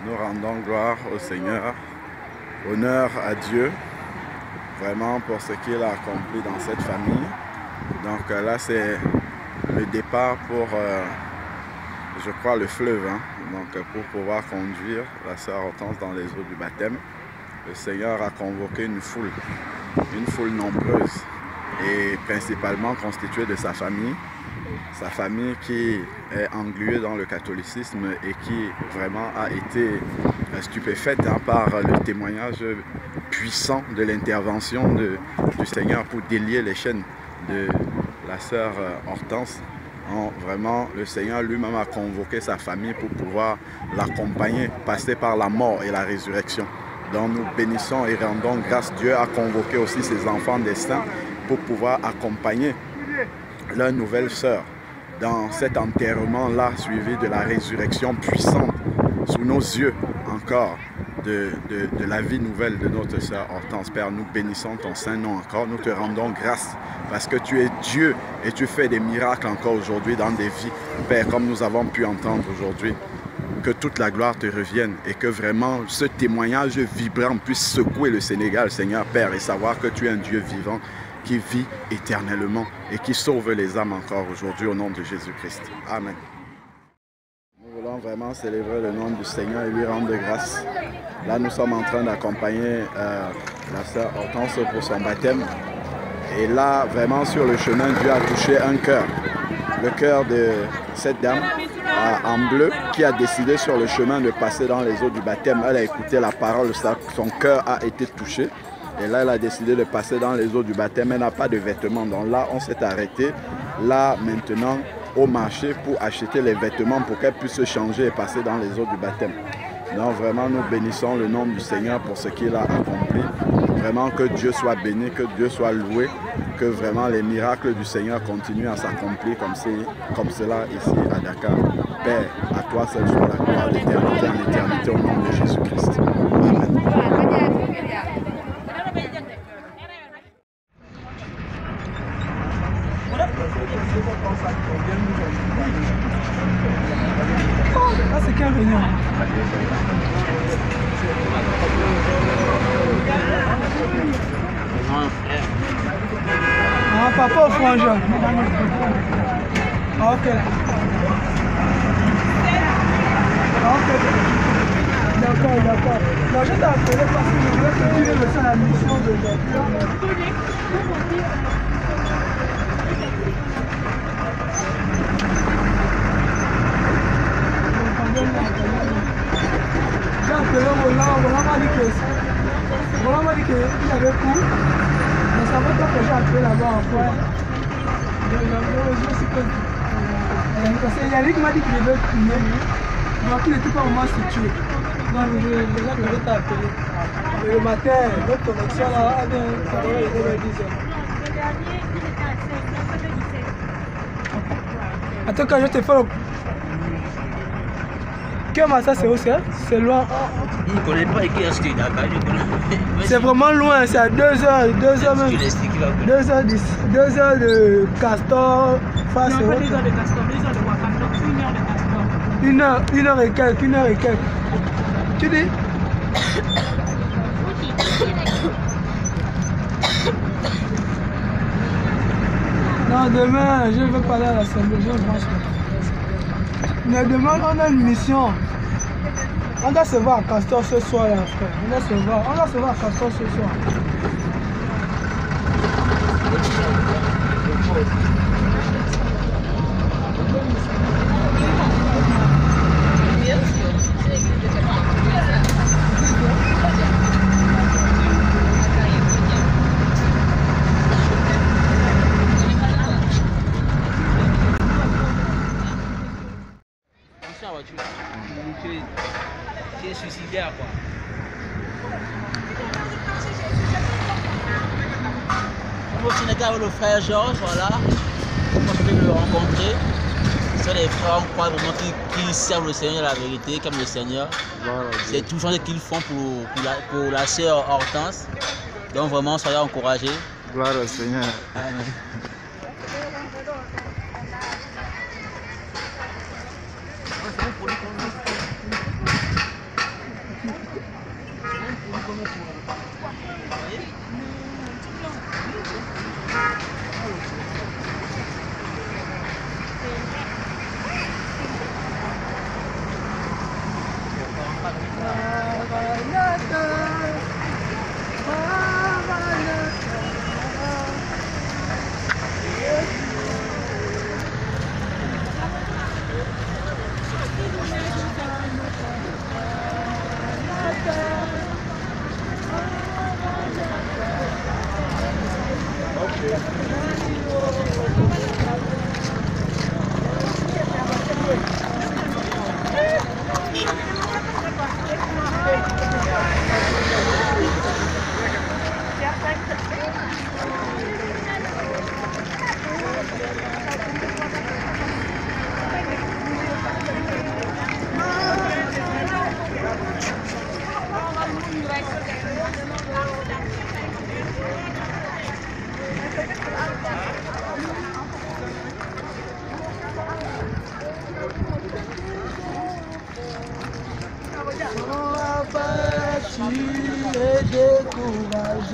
Nous rendons gloire au Seigneur, honneur à Dieu, vraiment pour ce qu'il a accompli dans cette famille. Donc là, c'est le départ pour, je crois, le fleuve, hein? Donc pour pouvoir conduire la sœur Hortense dans les eaux du baptême. Le Seigneur a convoqué une foule nombreuse et principalement constituée de sa famille qui est engluée dans le catholicisme et qui vraiment a été stupéfaite par le témoignage puissant de l'intervention du Seigneur pour délier les chaînes de la sœur Hortense. Vraiment, le Seigneur lui-même a convoqué sa famille pour pouvoir l'accompagner, passer par la mort et la résurrection. Donc nous bénissons et rendons grâce. Dieu a convoqué aussi ses enfants des saints pour pouvoir accompagner leur nouvelle sœur dans cet enterrement-là, suivi de la résurrection puissante sous nos yeux encore de la vie nouvelle de notre sœur Hortense. Père, nous bénissons ton saint nom encore, nous te rendons grâce parce que tu es Dieu et tu fais des miracles encore aujourd'hui dans des vies, Père, comme nous avons pu entendre aujourd'hui. Que toute la gloire te revienne et que vraiment ce témoignage vibrant puisse secouer le Sénégal, Seigneur Père, et savoir que tu es un Dieu vivant qui vit éternellement et qui sauve les âmes encore aujourd'hui au nom de Jésus-Christ. Amen. Nous voulons vraiment célébrer le nom du Seigneur et lui rendre grâce. Là, nous sommes en train d'accompagner la sœur Hortense pour son baptême. Et là, vraiment sur le chemin, Dieu a touché un cœur. Le cœur de cette dame en bleu qui a décidé sur le chemin de passer dans les eaux du baptême. Elle a écouté la parole, son cœur a été touché. Et là, elle a décidé de passer dans les eaux du baptême. Elle n'a pas de vêtements. Donc là, on s'est arrêté, là, maintenant, au marché pour acheter les vêtements pour qu'elle puisse se changer et passer dans les eaux du baptême. Donc vraiment, nous bénissons le nom du Seigneur pour ce qu'il a accompli. Vraiment, que Dieu soit béni, que Dieu soit loué, que vraiment les miracles du Seigneur continuent à s'accomplir comme cela ici à Dakar. Père, à toi seul soit la gloire d'éternité en éternité au nom de Jésus-Christ. Amen. Ah, c'est quelle réunion? Ah, papa au frangin. Ah, ok. Ah, ok. D'accord, d'accord. Non, je t'ai appelé parce que je voulais que tu viennes faire la mission de j'ai appelé Roland m'a dit qu'il avait cours, mais ça veut dire que j'ai appelé là-bas en fois. Parce que Yannick m'a dit qu'il devait prier, donc il n'était pas vraiment situé. Donc je vais t'appeler. Le matin, notre connexion là, ça doit être vers 10h. Attends, quand je te fais le... Ça c'est où c'est? C'est loin. Il ne connaît pas qui est-ce qu'il a. C'est vraiment loin, c'est à 2h, 2h même. 2h10, 2h de Castor face au... Non, pas 2h de Castor, 2h de Wakanda, donc 1h de Castor. 1h et quelques, 1h et quelques. Tu dis? Non, demain, je vais parler à l'Assemblée, je pense. Mais demain, on a une mission. On doit se voir à Castor ce soir, là, frère. On doit se voir à Castor ce soir. Tu es suicidaire, quoi. Au Sénégal, le frère Georges, voilà. Moi, je vais le rencontrer. Ce sont des frères, on croit vraiment qui servent le Seigneur la vérité, comme le Seigneur. C'est toujours ce qu'ils font pour la sœur Hortense. Donc, vraiment, soyez encouragés. Gloire au Seigneur. Amen.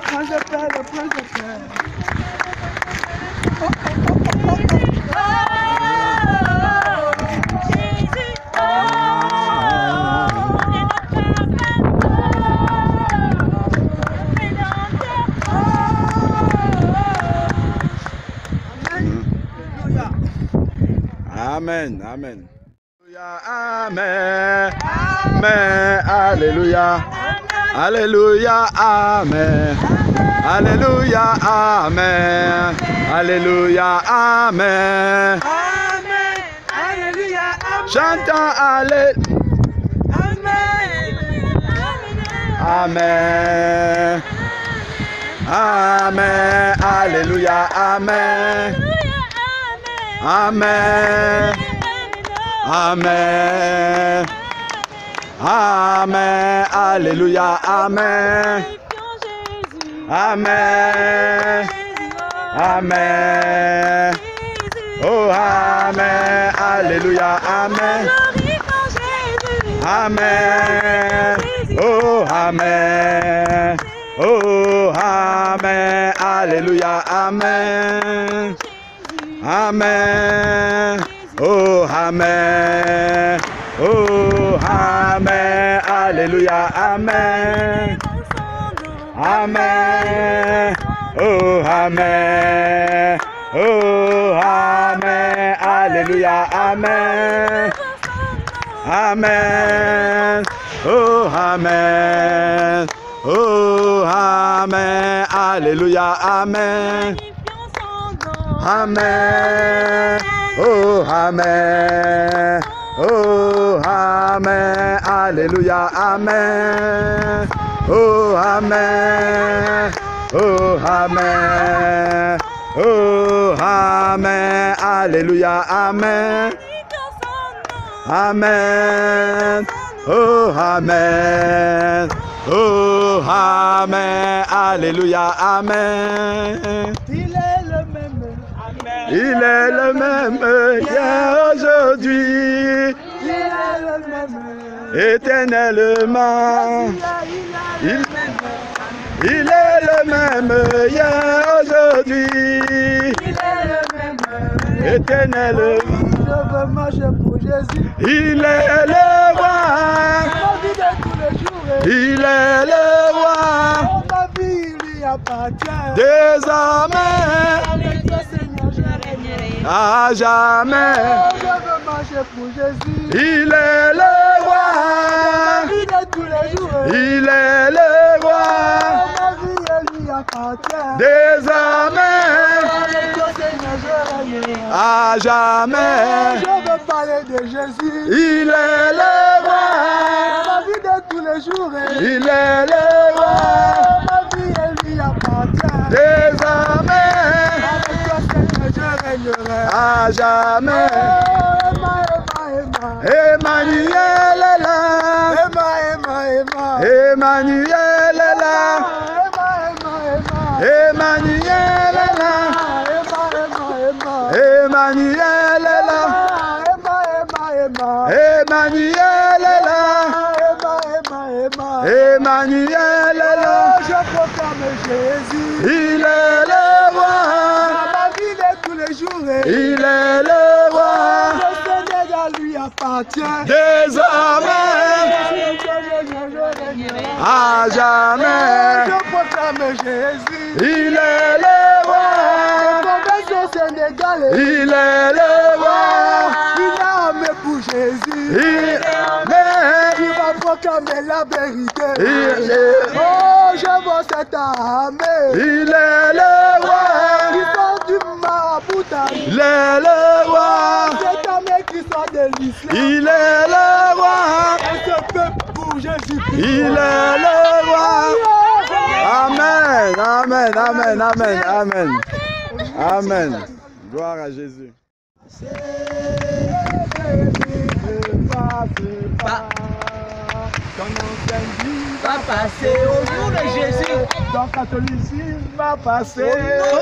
prince de paix, le prince de paix. Amen, amen. Amen, amen, alléluia. Alléluia, amen. Alléluia, amen. Alléluia, amen. Amen, alléluia, amen. Chantons alléluia. Amen. Amen, alléluia, amen. Amen. Amen. Amen. Alléluia. Amen. Amen. Amen. Oh, amen. Alléluia. Amen. Amen. Oh, amen. Oh, amen. Alléluia. Amen. Amen. Oh, amen. Oh, amen. Alléluia. Amen. Amen. Oh, amen. Oh, amen. Alléluia. Amen. Amen. Oh, amen. Oh, amen. Alléluia. Amen. Amen. Oh, amen. Oh, amen. Alléluia. Amen. Oh, amen. Oh, amen. Oh, amen. Alléluia. Amen. Amen. Oh, amen. Oh, amen. Alléluia. Amen. Il est le même hier, aujourd'hui, éternellement. Il est le même hier, aujourd'hui, éternellement. Je veux marcher pour Jésus. Il est le roi. Il est le roi. Ma vie lui appartient. Désormais, Avec toi, Seigneur, je régnerai. à jamais. Je veux marcher pour Jésus. Il est le roi. Ma vie de tous les jours. Il est le roi. Ma vie elle lui appartient. Désormais, Avec toi, Seigneur, je régnerai. à jamais. Je veux parler de Jésus. Il est le roi. Ma vie de tous les jours. Il est le roi. Ma vie elle lui appartient. Désormais, Avec toi, Seigneur, je régnerai. à jamais. Emmanuel est là. Emmanuel est là. Emmanuel est là. Emmanuel est là. Emmanuel est là. Emmanuel est là. Je proclame Jésus. Il est le roi. Ma vie de tous les jours. Il est le roi. Le Sénégal lui appartient. Désormais, à jamais. Je proclame Jésus. Il est le roi. Conversion sénégalaise. Il est le roi. Il a armé pour Jésus. Il est Tu vas proclamer la vérité. Il est- Oh, je vois cette armée. Il est le roi. Qui sont du maraboutage. Il est le roi. Cette armée qui sort de l'islam. Il est le roi. Et ce peuple pour Jésus-Christ. Il est le roi. Amen. Amen. Amen. Amen. Amen. Amen. Gloire à Jésus. Va passer au nom de Jésus. Ton catholicisme va passer. Au nom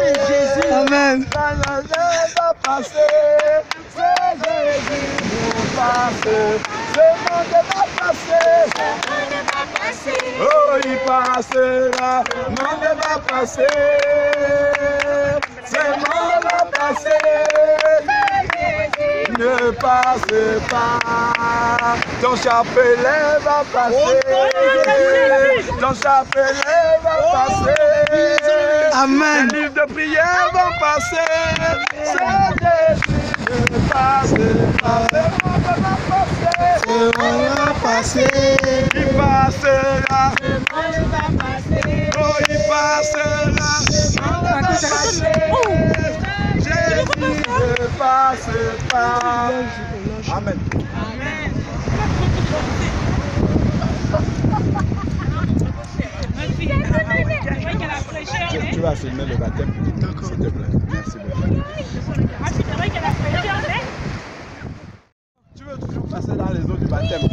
de Jésus. Amen. Va passer. C'est Jésus nous passe. Ce monde va passer. Oh, il passera, monde va passer. Ce monde va passer. Ne passe pas. Ton chapelet va passer. Ton chapelet va passer. Amen. Les livres de prière vont passer. C'est Jésus ne passe pas. Ce monde va passer. Il passera. Oh, il passera. Jésus ne passe pas. Amen. Tu vas filmer le baptême, s'il te plaît. Merci beaucoup. Tu veux toujours passer dans les eaux du baptême?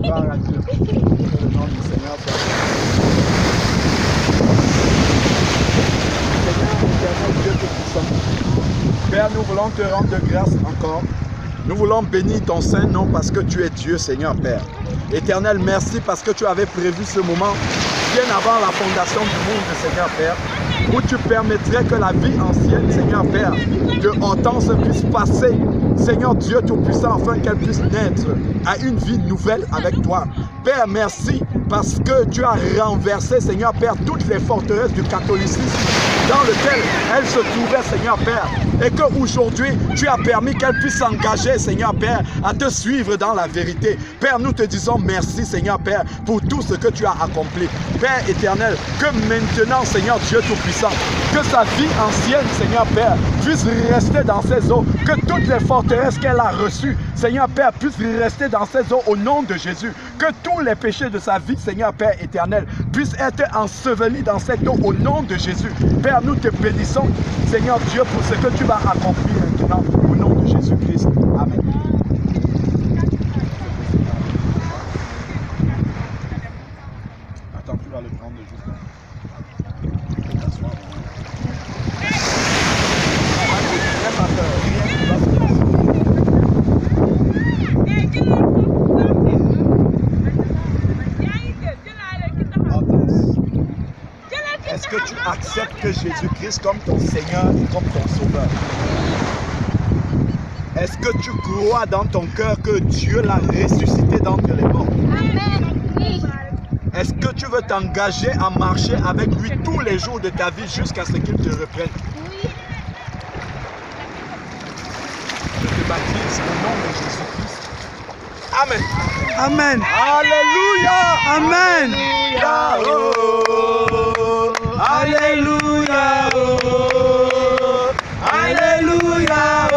Gloire à Dieu. Que le nom du Seigneur soit. Seigneur, éternel Dieu Tout-Puissant. Père, nous voulons te rendre de grâce encore. Nous voulons bénir ton Saint-Nom parce que tu es Dieu, Seigneur Père. Éternel, merci parce que tu avais prévu ce moment bien avant la fondation du monde, Seigneur Père, où tu permettrais que la vie ancienne, Seigneur Père, de Hortense puisse passer, Seigneur Dieu Tout-Puissant, afin qu'elle puisse naître à une vie nouvelle avec toi. Père, merci parce que tu as renversé, Seigneur Père, toutes les forteresses du catholicisme dans lequel elle se trouvait, Seigneur Père, et qu'aujourd'hui, tu as permis qu'elle puisse s'engager, Seigneur Père, à te suivre dans la vérité. Père, nous te disons merci, Seigneur Père, pour tout ce que tu as accompli. Père éternel, que maintenant, Seigneur Dieu Tout-Puissant, que sa vie ancienne, Seigneur Père, puisse rester dans ses eaux, que toutes les forteresses qu'elle a reçues, Seigneur Père, puissent rester dans ses eaux au nom de Jésus, que tous les péchés de sa vie, Seigneur Père éternel, puissent être ensevelis dans cette eau au nom de Jésus. Père, nous te bénissons, Seigneur Dieu, pour ce que tu vas accomplir maintenant au nom de Jésus-Christ. Amen. Attends, tu vas le prendre juste là. Est-ce que tu acceptes que Jésus-Christ comme ton Seigneur et comme ton Sauveur? Est-ce que tu crois dans ton cœur que Dieu l'a ressuscité d'entre les morts? Amen. Oui. Est-ce que tu veux t'engager à marcher avec lui tous les jours de ta vie jusqu'à ce qu'il te reprenne? Oui. Je te baptise au nom de Jésus-Christ. Amen. Amen. Alléluia. Amen. Alléluia. Alléluia.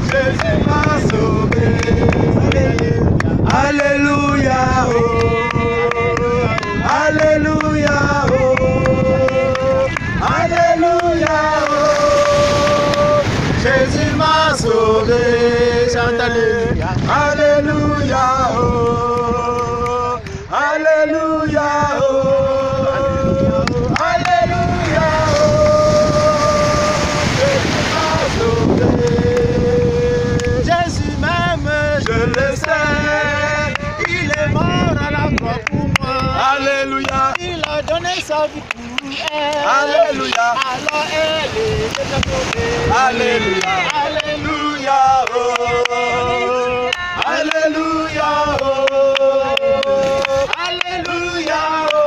Jésus m'a sauvé. Alléluia. Alléluia. Alléluia. Jésus m'a sauvé. Chante Alléluia. Alléluia. Alléluia. Alléluia. Jésus m'a sauvé. Jésus m'aime, je le sais. Il est mort à la croix pour moi. Alléluia. Il a donné sa vie pour elle. Alléluia. Alors elle est sauvée. Alléluia. Alléluia. Oh. Alléluia. Oh. Alléluia. Oh.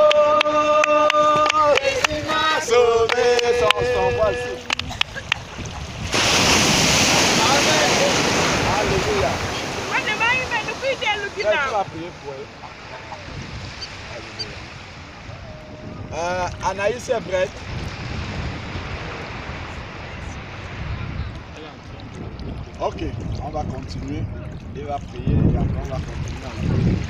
Jésus m'a sauvé. Son voici. Amen. Alléluia. Tu vas prier pour elle. Anaïs est prête. Ok, on va continuer. Il va prier et après on va continuer à la prière.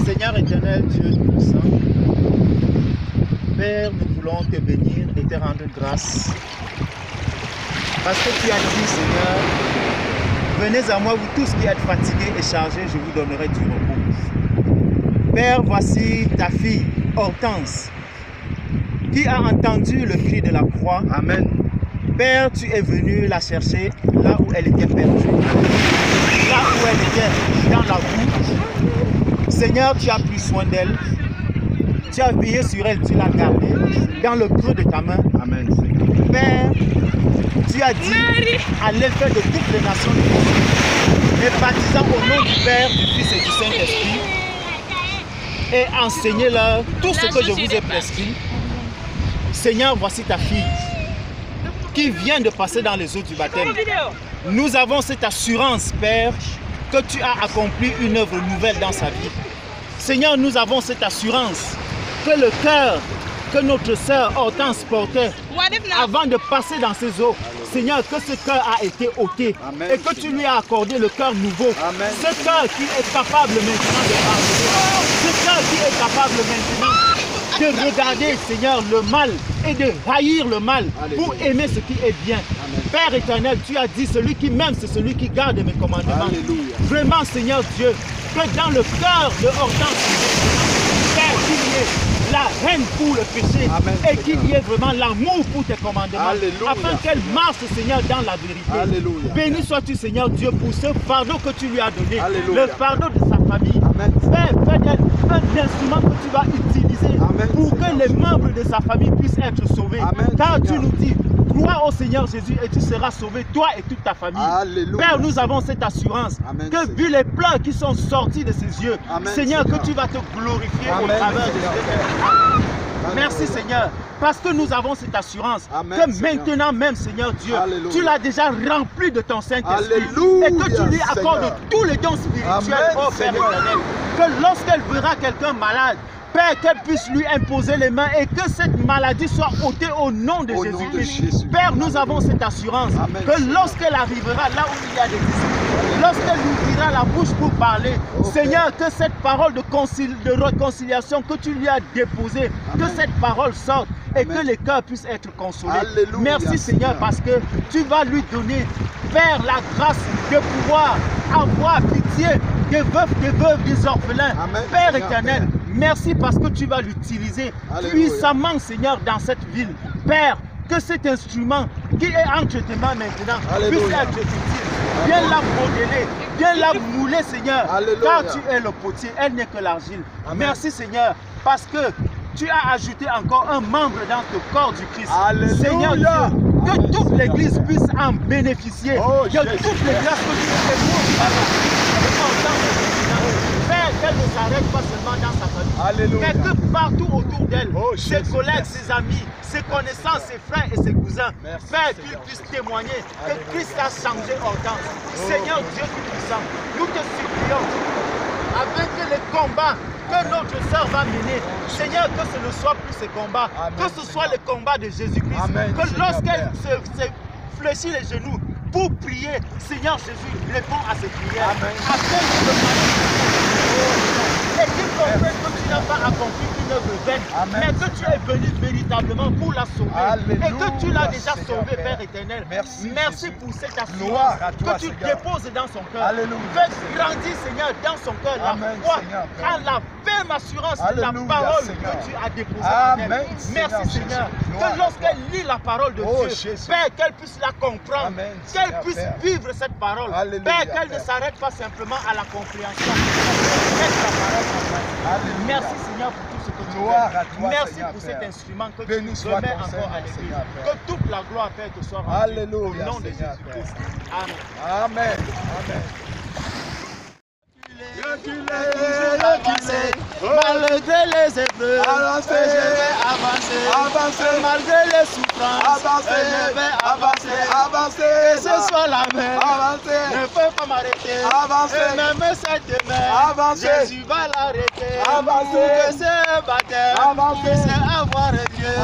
Seigneur éternel, Dieu Tout-Puissant, Père, nous voulons te bénir et te rendre grâce. Parce que tu as dit, Seigneur, venez à moi, vous tous qui êtes fatigués et chargés, je vous donnerai du repos. Père, voici ta fille, Hortense, qui a entendu le cri de la croix. Amen. Père, tu es venu la chercher là où elle était perdue, là où elle était dans la boue. Seigneur, tu as pris soin d'elle. Tu as veillé sur elle, tu l'as gardée dans le creux de ta main. Amen. Père, tu as dit à l'effet de toutes les nations du monde, et baptisant au nom du Père, du Fils et du Saint-Esprit, et enseignez-leur tout ce que je vous ai prescrit. Seigneur, voici ta fille qui vient de passer dans les eaux du baptême. Nous avons cette assurance, Père, que tu as accompli une œuvre nouvelle dans sa vie. Seigneur, nous avons cette assurance que le cœur que notre sœur Hortense portait avant de passer dans ces eaux, Seigneur, que ce cœur a été ôté. Amen. Et que tu lui as accordé le cœur nouveau. Amen. Ce cœur qui est capable maintenant de pardonner. Ce cœur qui est capable maintenant de regarder, Seigneur, le mal et de haïr le mal. Alléluia. Pour aimer ce qui est bien. Amen. Père éternel, tu as dit, celui qui m'aime, c'est celui qui garde mes commandements. Alléluia. Vraiment, Seigneur Dieu, que dans le cœur de Hortense, Père, qu'il y ait la haine pour le péché. Amen, et qu'il y ait vraiment l'amour pour tes commandements. Alléluia. Afin qu'elle marche, Seigneur, dans la vérité. Alléluia. Béni sois-tu, Seigneur Dieu, pour ce fardeau que tu lui as donné. Alléluia. Le fardeau de sa famille. Amen. Fais d'elle un instrument que tu vas utiliser. Amen, pour Seigneur. Que les membres de sa famille puissent être sauvés. Amen, car Seigneur. Tu nous dis, crois au Seigneur Jésus et tu seras sauvé, toi et toute ta famille. Alléluia. Père, nous avons cette assurance. Amen, que Seigneur. Vu les pleurs qui sont sortis de ses yeux, Amen, Seigneur, que tu vas te glorifier. Amen, au travers de ces. Merci Seigneur, parce que nous avons cette assurance. Amen, que Seigneur. Maintenant même, Seigneur Dieu, Alléluia. Tu l'as déjà rempli de ton Saint-Esprit et que tu lui accordes Seigneur. Tous les dons spirituels, oh Père éternel. Que lorsqu'elle verra quelqu'un malade, Père, qu'elle puisse lui imposer les mains et que cette maladie soit ôtée au nom de Jésus-Christ. Père, nous avons cette assurance. Amen, que lorsqu'elle arrivera là où il y a des disciples, lorsqu'elle nous ouvrira la bouche pour parler, Seigneur, que cette parole de réconciliation que tu lui as déposée, que cette parole sorte et que les cœurs puissent être consolés. Alléluia, merci Seigneur, parce que tu vas lui donner, Père, la grâce de pouvoir avoir pitié des veufs, des veuves, des orphelins. Amen, Père Seigneur, éternel, Père. Merci parce que tu vas l'utiliser puissamment, Seigneur, dans cette ville. Père, que cet instrument qui est entre tes mains maintenant puisse être utile. Viens la modeler, viens la mouler, Seigneur. Alléluia. Car tu es le potier, elle n'est que l'argile. Merci, Seigneur, parce que tu as ajouté encore un membre dans le corps du Christ. Alléluia. Seigneur Dieu, que toute l'Église puisse en bénéficier. Que toutes les grâces que tu fais Père, qu'elle ne s'arrête pas seulement dans sa famille, Alléluia. Mais que partout autour d'elle, ses collègues, ses amis, ses connaissances, ses frères et ses cousins, Père, qu'ils puissent témoigner que Christ a changé Hortense. Seigneur Dieu Tout-Puissant, nous te supplions, afin que les combats que notre sœur va mener, Seigneur, que ce ne soit plus ces combats, Amen, que ce soit les combats de Jésus-Christ, que lorsqu'elle se fléchit les genoux pour prier, Seigneur Jésus répond à ses prières, afin que et qu'il comprenne que tu n'as pas accompli une œuvre vaine, mais que tu es venu véritablement pour la sauver. Alléluia. Et que tu l'as déjà sauvée, Père éternel. Merci pour cette assurance que tu déposes dans son cœur. Fais grandir, Seigneur, dans son cœur la foi, à la ferme assurance de la parole que tu as déposée en elle. Merci, Seigneur, que lorsqu'elle lit la parole de Dieu, Père, qu'elle puisse la comprendre, qu'elle puisse vivre cette parole. Père, qu'elle ne s'arrête pas simplement à la compréhension. Merci Seigneur pour tout ce que tu fais. Merci Seigneur, pour cet instrument que tu nous remets encore à l'église. Que toute la gloire, Père, te soit rendue au nom de Jésus-Christ. Amen. Amen. Amen. Malgré les épreuves, je vais avancer. Malgré les souffrances, je vais avancer. Que ce soit la mer, ne peut pas m'arrêter. Et même cette mer, Jésus va l'arrêter. Que c'est un baptême, que c'est avoir Dieu.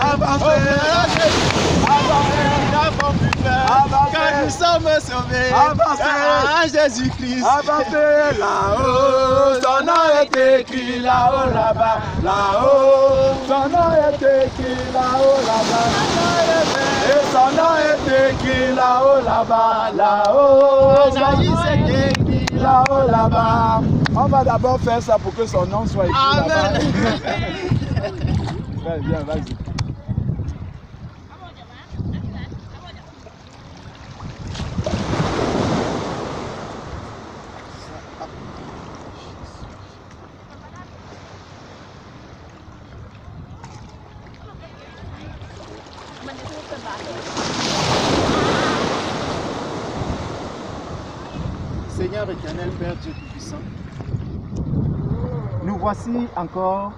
Nous n'avons plus peur, car nous sommes sauvés. En Jésus-Christ. Avancez là-haut, son nom est écrit là-haut, là-bas, là-haut. Son nom est écrit là-haut, là-bas. Et son nom est écrit là-haut, là-bas, là-haut. là-haut, là-bas. On va d'abord faire ça pour que son nom soit écrit là-bas. Viens, vas-y. Seigneur éternel, Père Dieu Tout-Puissant, nous voici encore,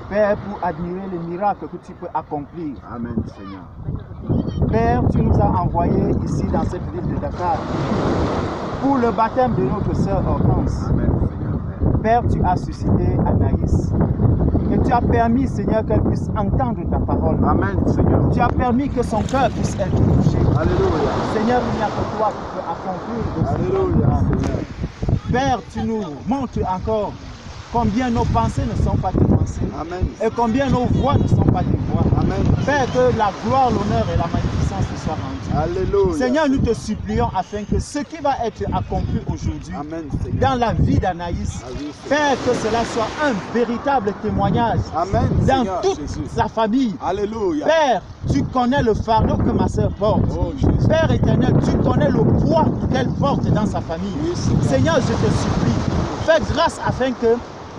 Père, pour admirer les miracles que tu peux accomplir. Amen, Seigneur. Père, tu nous as envoyés ici dans cette ville de Dakar pour le baptême de notre sœur Hortense. Amen, Seigneur. Père, tu as suscité Anaïs et tu as permis, Seigneur, qu'elle puisse entendre ta parole. Amen, Seigneur. Tu as permis que son cœur puisse être touché. Alléluia. Seigneur, il n'y a que toi qui peux accomplir. Alléluia, Seigneur. Père, tu nous montres encore combien nos pensées ne sont pas tes pensées. Amen. Et combien nos voix ne sont pas tes voix. Amen. Père, que la gloire, l'honneur et la magnificence te soient rendus. Alléluia. Seigneur, nous te supplions afin que ce qui va être accompli aujourd'hui Amen, Seigneur. dans la vie d'Anaïs, Ah oui, Père, que cela soit un véritable témoignage Amen, dans Seigneur toute Jésus. sa famille. Alléluia. Père, tu connais le fardeau que ma sœur porte. Oh, Jésus. Père éternel, tu connais le poids qu'elle porte dans sa famille. Oui, Seigneur. Seigneur, je te supplie, fais grâce afin que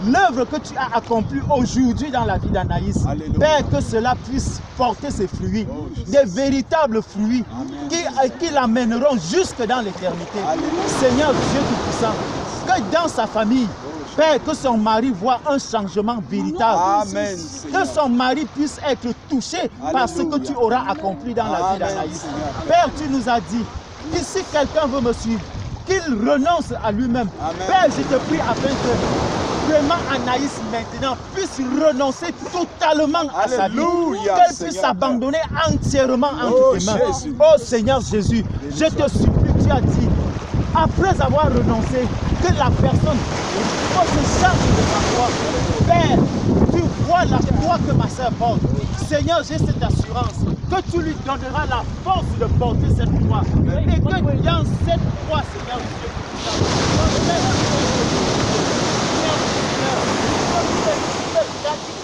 l'œuvre que tu as accomplie aujourd'hui dans la vie d'Anaïs, Alléluia. Père, que cela puisse porter ses fruits, Oh, Jésus. des véritables fruits Amen. qui l'amèneront jusque dans l'éternité. Alléluia. Seigneur Dieu Tout-Puissant, que dans sa famille, Père, que son mari voit un changement véritable. Amen, Seigneur. Que son mari puisse être touché par ce que Alléluia. tu auras accompli dans la vie Amen, d'Anaïs. Seigneur. Père, tu nous as dit, que si quelqu'un veut me suivre, qu'il renonce à lui-même. Amen. Père, je te prie afin que vraiment Anaïs maintenant puisse renoncer totalement à sa vie. Alléluia, Qu'elle puisse Seigneur. s'abandonner entièrement Oh, entre tes mains. Jésus. Oh Seigneur Jésus, je te supplie, tu as dit, après avoir renoncé, que la personne se charge de sa foi. Père, tu vois la foi que ma sœur porte. Seigneur, j'ai cette assurance que tu lui donneras la force de porter cette foi. Et que dans cette foi, Seigneur,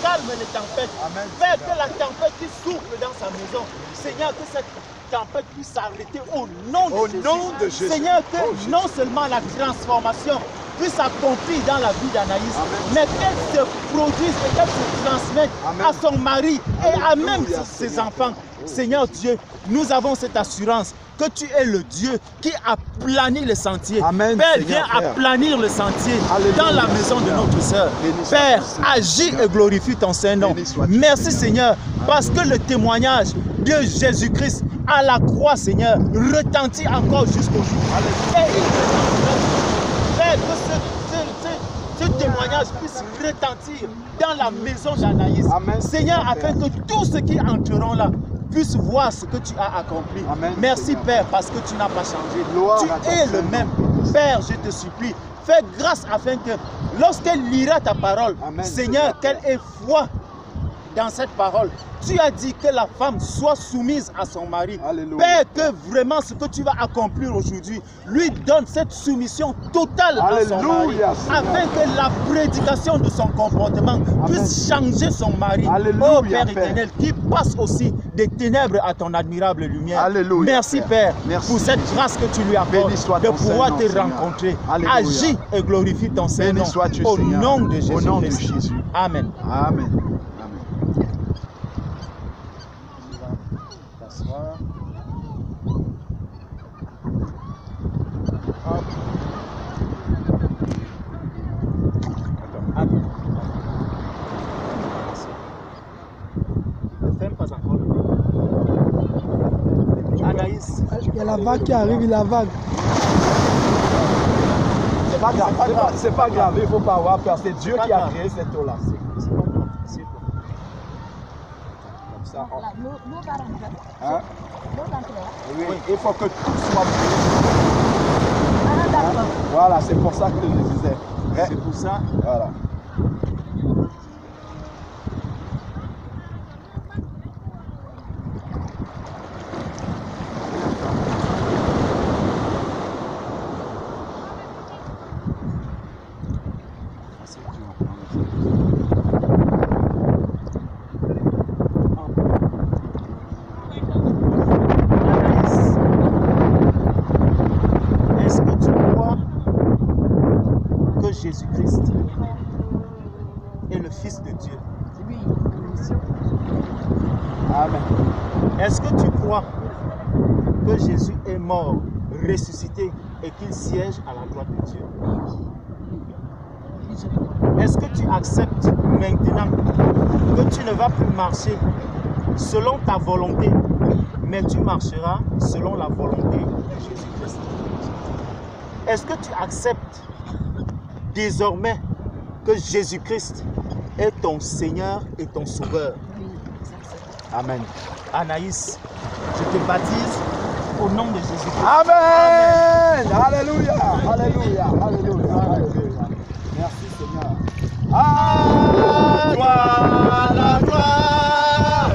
calme les tempêtes. Amen. Père, que la tempête qui souffle dans sa maison, Seigneur, que cette tempête puisse s'arrêter au nom de Au Jésus. nom de Jésus. Seigneur, que Oh, Jésus. non seulement la transformation puisse s'accomplir dans la vie d'Anaïs, Amen. mais qu'elle se produise et qu'elle se transmette Amen. à son mari et à Alléluia, même ses Seigneur. enfants. Seigneur Dieu, nous avons cette assurance que tu es le Dieu qui aplanit les sentiers. Amen, Père, Seigneur, viens Père. aplanir le sentier Alléluia, dans la maison de Seigneur. notre sœur. Béni soit Père, ton Seigneur, agis Seigneur. et glorifie ton Saint-Nom. Béni sois-tu, Merci Seigneur. Seigneur, parce que le témoignage de Jésus-Christ à la croix, Seigneur, retentit encore jusqu'au jour. Et il retentira. Père, que ce témoignage puisse retentir dans la maison d'Anaïs. Amen, Seigneur, Seigneur, afin que tous ceux qui entreront là puissent voir ce que tu as accompli. Amen, Merci Seigneur. Père, parce que tu n'as pas changé. Gloire Tu à ton es le Saint-Nom. même. Père, je te supplie, fais grâce afin que lorsqu'elle lira ta parole, Amen, Seigneur, Seigneur. qu'elle ait foi dans cette parole. Tu as dit que la femme soit soumise à son mari. Alléluia. Père, que vraiment ce que tu vas accomplir aujourd'hui lui donne cette soumission totale à son mari. Alléluia, Seigneur. Afin que la prédication de son comportement puisse changer son mari. Alléluia, Oh Père Père. éternel, qui passe aussi des ténèbres à ton admirable lumière. Alléluia, Merci Père. Père, Merci, pour cette Jésus. grâce que tu lui apportes Béni soit de ton pouvoir Saint-Nom, te Seigneur. rencontrer. Alléluia. Agis et glorifie ton Saint-Nom. Béni sois-tu, Au Seigneur. nom de Jésus. Au nom de Jésus. Amen. Amen. Amen. Ne ferme pas encore le micro. Anaïs, Il y a la vague qui arrive, la vague. C'est pas grave, c'est pas grave, il ne faut pas avoir peur. C'est Dieu pas qui a grave. créé cette eau-là. c'est bon, c'est bon. Comme ça. L'eau va rentrer. Hein? L'eau va rentrer. Oui, il faut que tout soit brûlé. Ah, d'accord. Voilà, c'est pour ça que je disais. C'est pour ça. Voilà. Est-ce que tu crois que Jésus est mort, ressuscité et qu'il siège à la droite de Dieu? Est-ce que tu acceptes maintenant que tu ne vas plus marcher selon ta volonté, mais tu marcheras selon la volonté de Jésus-Christ? Est-ce que tu acceptes désormais que Jésus-Christ est ton Seigneur et ton Sauveur? Amen. Anaïs, je te baptise au nom de Jésus-Christ. Amen. Alléluia. Alléluia. Alléluia. Alléluia. Merci Seigneur. À toi la gloire,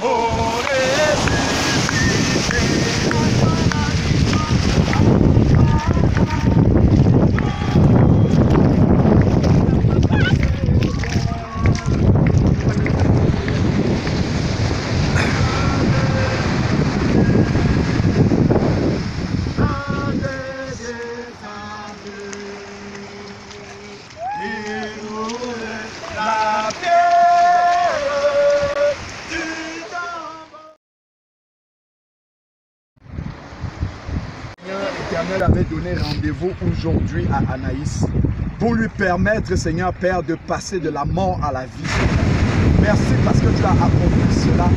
mon L'Éternel avait donné rendez-vous aujourd'hui à Anaïs pour lui permettre, Seigneur Père, de passer de la mort à la vie. Merci parce que tu as accompli cela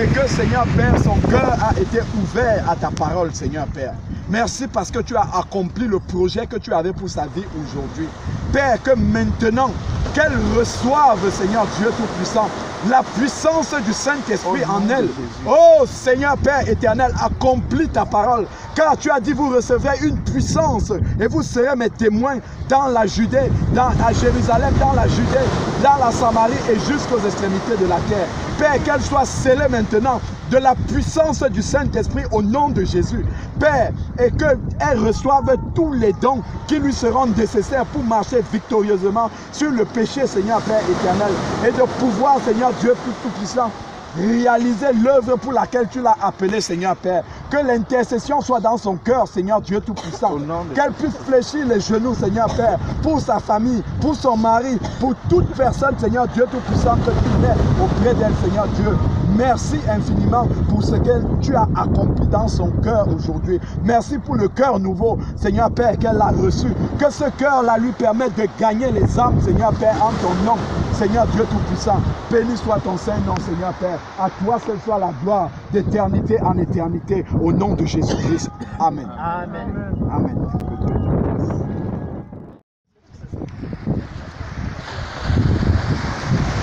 et que, Seigneur Père, son cœur a été ouvert à ta parole, Seigneur Père. Merci parce que tu as accompli le projet que tu avais pour sa vie aujourd'hui. Père, que maintenant, qu'elle reçoive, Seigneur Dieu Tout-Puissant, la puissance du Saint-Esprit en elle. Oh Seigneur Père éternel, accomplis ta parole. Car tu as dit, vous recevrez une puissance et vous serez mes témoins dans la Judée, à Jérusalem, dans la Judée, dans la Samarie et jusqu'aux extrémités de la terre. Père, qu'elle soit scellée maintenant de la puissance du Saint-Esprit au nom de Jésus. Père, et qu'elle reçoive tous les dons qui lui seront nécessaires pour marcher victorieusement sur le péché, Seigneur Père éternel, et de pouvoir, Seigneur Dieu Tout-Puissant, réaliser l'œuvre pour laquelle tu l'as appelé, Seigneur Père. Que l'intercession soit dans son cœur, Seigneur Dieu Tout-Puissant. Qu'elle puisse fléchir les genoux, Seigneur Père, pour sa famille, pour son mari, pour toute personne, Seigneur Dieu Tout-Puissant, que tu mets auprès d'elle, Seigneur Dieu. Merci infiniment pour ce que tu as accompli dans son cœur aujourd'hui. Merci pour le cœur nouveau, Seigneur Père, qu'elle a reçu. Que ce cœur-là lui permette de gagner les âmes, Seigneur Père, en ton nom, Seigneur Dieu Tout-Puissant. Béni soit ton Saint-Nom, Seigneur Père. À toi seul soit la gloire d'éternité en éternité, au nom de Jésus-Christ. Amen. Amen. Amen.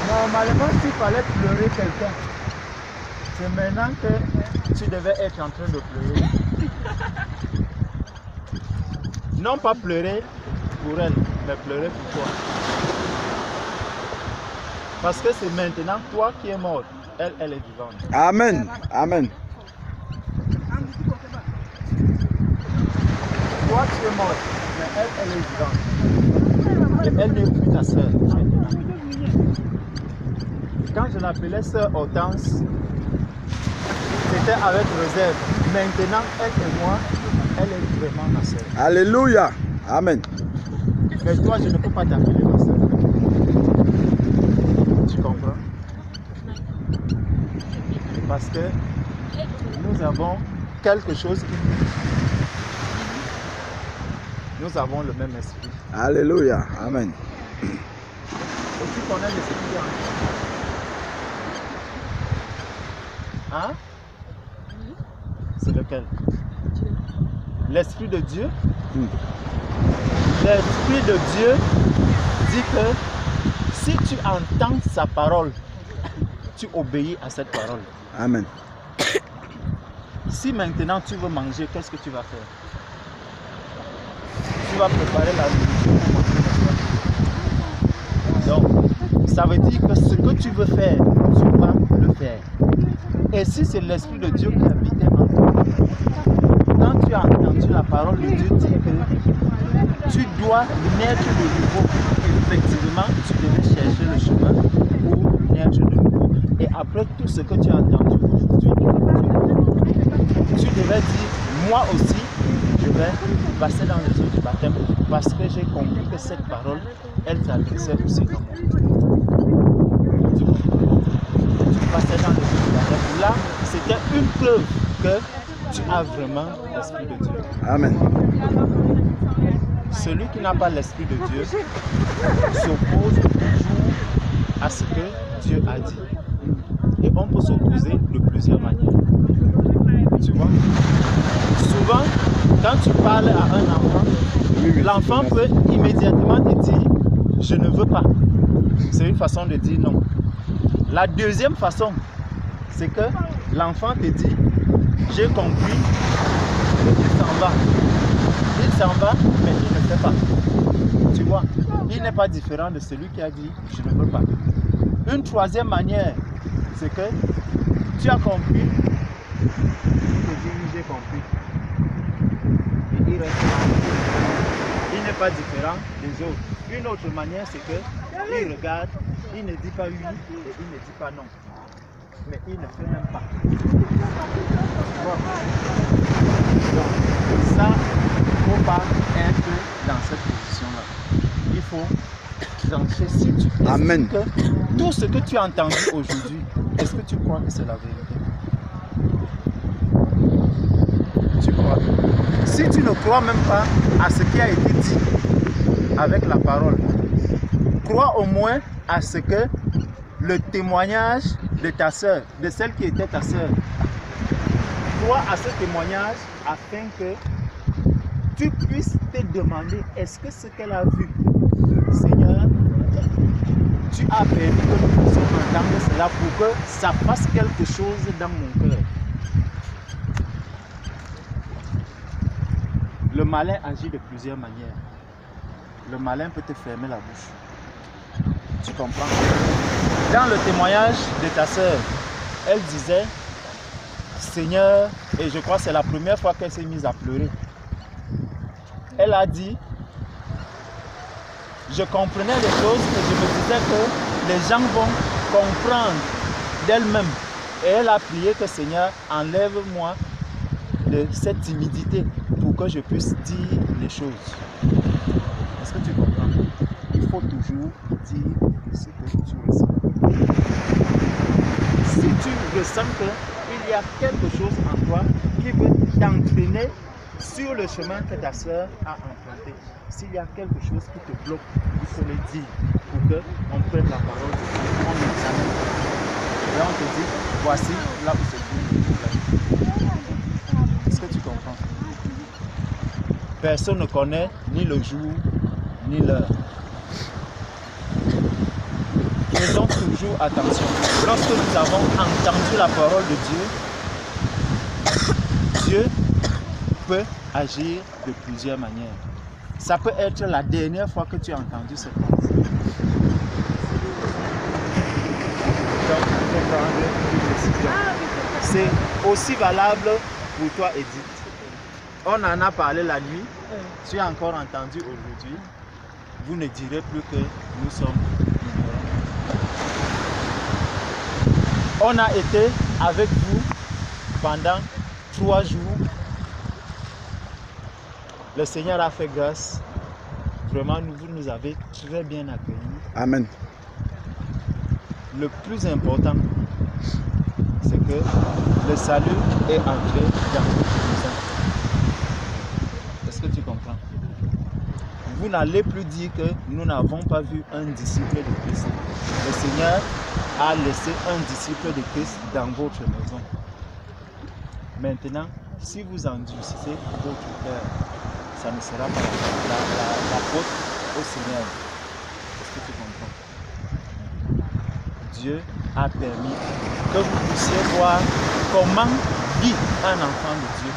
Normalement, s'il fallait pleurer quelqu'un, c'est maintenant que tu devais être en train de pleurer. Non pas pleurer pour elle, mais pleurer pour toi. Parce que c'est maintenant toi qui es mort, elle est vivante. Amen. Amen. Toi tu es mort, mais elle est vivante. Et elle n'est plus ta soeur. Quand je l'appelais sœur Hortense, c'était avec réserve. Maintenant, elle et moi, elle est vraiment ma soeur. Alléluia. Amen. Mais toi, je ne peux pas t'appeler ma soeur. Tu comprends? Parce que nous avons quelque chose qui nous avons le même esprit. Alléluia. Amen. Et tu connais l'esprit en hein? C'est lequel? L'esprit de Dieu. L'esprit de Dieu dit que si tu entends sa parole, tu obéis à cette parole. Amen. Si maintenant tu veux manger, qu'est-ce que tu vas faire? Tu vas préparer la nourriture. Donc, ça veut dire que ce que tu veux faire, tu vas le faire. Et si c'est l'Esprit de Dieu qui habite en toi, quand tu as entendu la parole de Dieu dire que tu dois naître de nouveau, effectivement, tu devais chercher le chemin pour naître de nouveau. Et après tout ce que tu as entendu aujourd'hui, tu devais dire, moi aussi, je vais passer dans les eaux du baptême parce que j'ai compris que cette parole, elle s'adressait aussi dans mon cœur. Tu passais dans les eaux du baptême. cela, c'était une preuve que tu as vraiment l'Esprit de Dieu. Amen. Celui qui n'a pas l'Esprit de Dieu s'oppose toujours à ce que Dieu a dit. Et on peut s'opposer de plusieurs manières. Tu vois? Souvent, quand tu parles à un enfant, l'enfant peut immédiatement te dire « je ne veux pas ». C'est une façon de dire non. La deuxième façon, c'est que l'enfant te dit « j'ai compris » et il s'en va. Il s'en va, mais il ne fait pas. Tu vois, il n'est pas différent de celui qui a dit « je ne veux pas ». Une troisième manière, c'est que tu as compris, il te dit « j'ai compris ». Et il reste là. Il n'est pas différent des autres. Une autre manière, c'est qu'il regarde, il ne dit pas oui et il ne dit pas non. Mais il ne fait même pas. Donc, ça, il ne faut pas être dans cette position-là. Il faut trancher. Si tu Amen. Que tout ce que tu as entendu aujourd'hui, est-ce que tu crois que c'est la vérité? Tu crois? Si tu ne crois même pas à ce qui a été dit avec la parole, crois au moins à ce que le témoignage de ta soeur, de celle qui était ta soeur, crois à ce témoignage afin que tu puisses te demander est-ce que ce qu'elle a vu, Seigneur, tu as permis que nous puissions entendre cela pour que ça fasse quelque chose dans mon cœur. Le malin agit de plusieurs manières. Le malin peut te fermer la bouche. Tu comprends? Dans le témoignage de ta sœur, elle disait, Seigneur, et je crois que c'est la première fois qu'elle s'est mise à pleurer. Elle a dit, je comprenais les choses et je me disais que les gens vont comprendre d'elles-mêmes. Et elle a prié que Seigneur, enlève-moi de cette timidité pour que je puisse dire les choses. Est-ce que tu comprends? Il faut toujours dire ce que tu ressens. Si tu ressens qu'il y a quelque chose en toi qui veut t'entraîner sur le chemin que ta soeur a emprunté, s'il y a quelque chose qui te bloque, il faut le dire pour qu'on prenne la parole de Dieu, on l'examine. Et on te dit, voici là où se trouve le problème. Est-ce que tu comprends? Personne ne connaît ni le jour, ni l'heure. Faisons toujours attention. Lorsque nous avons entendu la parole de Dieu, Dieu peut agir de plusieurs manières. Ça peut être la dernière fois que tu as entendu cette parole. Donc, il faut prendre une décision. C'est aussi valable pour toi, Edith. On en a parlé la nuit. Tu as encore entendu aujourd'hui. Vous ne direz plus que nous sommes ignorants. On a été avec vous pendant 3 jours. Le Seigneur a fait grâce. Vraiment, vous nous avez très bien accueillis. Amen. Le plus important, c'est que le salut est entré dans votre maison. Est-ce que tu comprends? Vous n'allez plus dire que nous n'avons pas vu un disciple de Christ. Le Seigneur a laissé un disciple de Christ dans votre maison. Maintenant, si vous endurcissez votre cœur, ça ne sera pas la faute au Seigneur. Est-ce que tu comprends? Dieu a permis que vous puissiez voir comment vit un enfant de Dieu.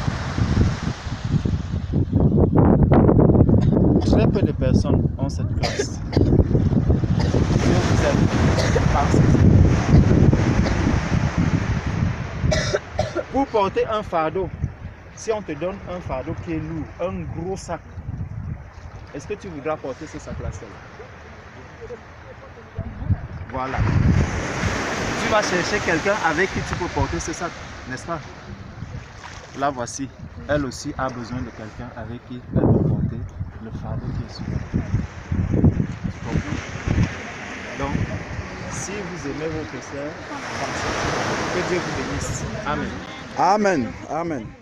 Très peu de personnes ont cette grâce. Dieu vous aime parce que pour porter un fardeau, si on te donne un fardeau qui est lourd, un gros sac, est-ce que tu voudras porter ce sac-là seul? Voilà. Tu vas chercher quelqu'un avec qui tu peux porter ce sac, n'est-ce pas? Là, voici. Elle aussi a besoin de quelqu'un avec qui elle peut porter le fardeau qui est sur elle. Tu comprends? Donc, si vous aimez votre soeur, pensez Que Dieu vous bénisse. Amen. Amen. Amen.